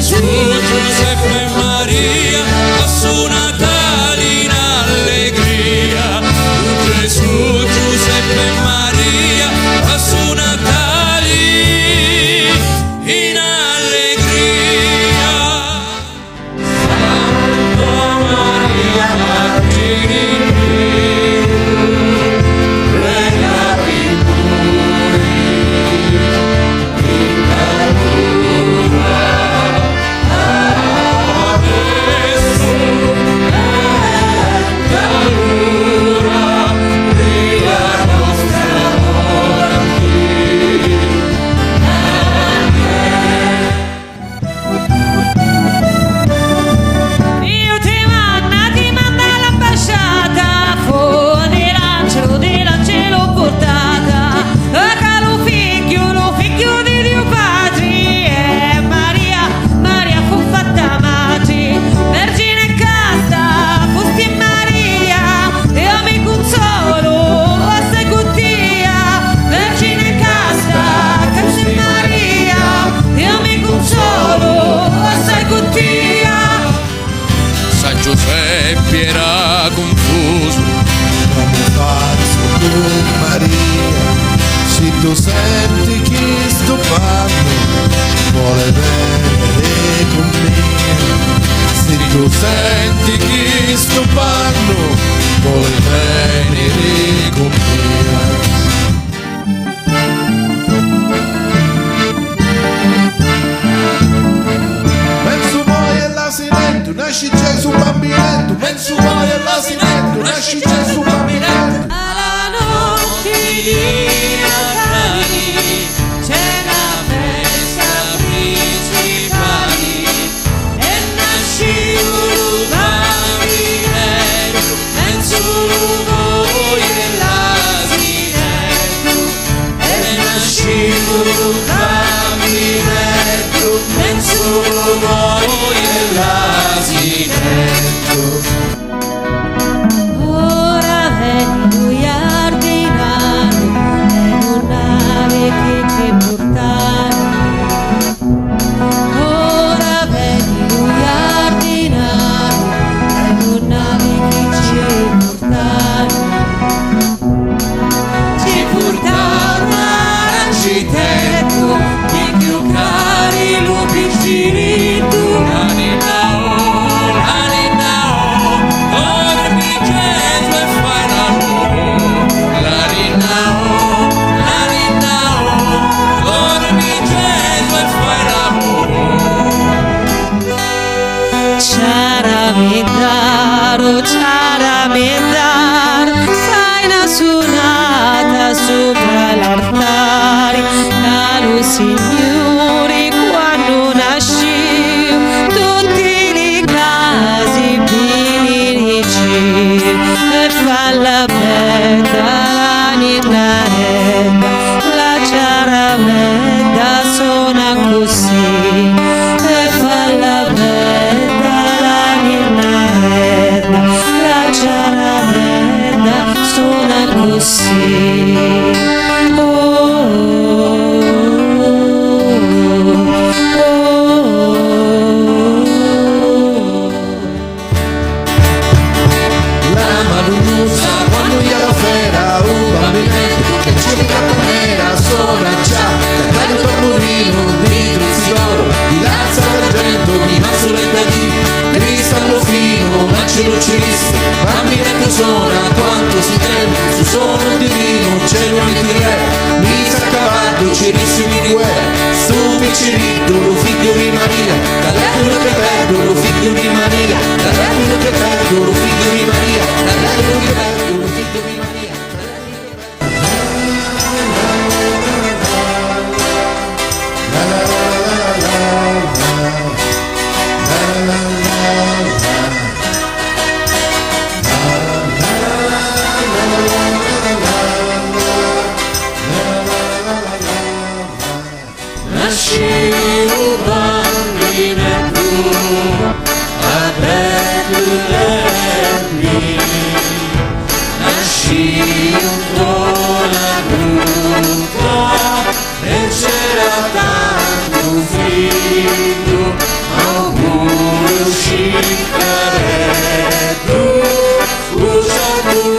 Gesù, Giuseppe e Maria, su Natale in allegria. Gesù, Giuseppe e Maria, su Natale in allegria. Santa Maria, Vergine prega per noi, in natura adesso e talura, pria nostra ora Dio ti manda l'ambasciata, fuori l'angelo portata, caro figlio di Dio Padre, e Maria fu fatta madre, vergine casta, fusti Maria, e mi consolo, assai gottia, vergine casta, casi Maria, e mi consolo, assai gottia. San Giuseppe era confuso, come faccio con Maria, se tu senti che sto parlo, vuole venire con me. Se tu senti che sto parlo, vuole venire con me. Penso poi all'asinetto, nasce Gesù bambinetto. Penso poi all'asinetto, nasce Gesù bambinetto. Alla notte di Natale c'è la festa principale e nasce un bambinetto, penso voi dell'asinetto, e nasce un bambinetto, penso voi dell'asinetto. Ora vedi lui ordinato, e non ave che portare. Ora vedi lui ordinato, e non ave che portare. Ci portava l'architetto, di più cari lo piccirito. Ciaramendaro, fai una suonata sopra l'altare, caro Signore, quando nasci, tutti i casi pieni di cielo, e fa la bella la ninarella, la ciaramenda suona così, e fa la bella la ninarella, la ciaramenda suona così. Oh, oh, oh, La malusa quando io ero fera, un bambinetto che c'era nera sopra già, cantando il tamburino di Truzzioro, di Lazza d'argento, di Mazzoletta di cristallo fino, macelo ciristo, bambinetto suona quanto si teme, su sono divino, cielo di re, misa a cavallo, cirissimi di guerra, stu picciritto, lo figlio di Maria, dall'anno che perdo, lo figlio di Maria, dall'anno che perdo, lo figlio di Maria, dall'anno che perdo, lo figlio di Maria. La la la la la la la la nasci un bambinetto a Betlemme, nasci un donna brutta e c'era tanto freddo, tu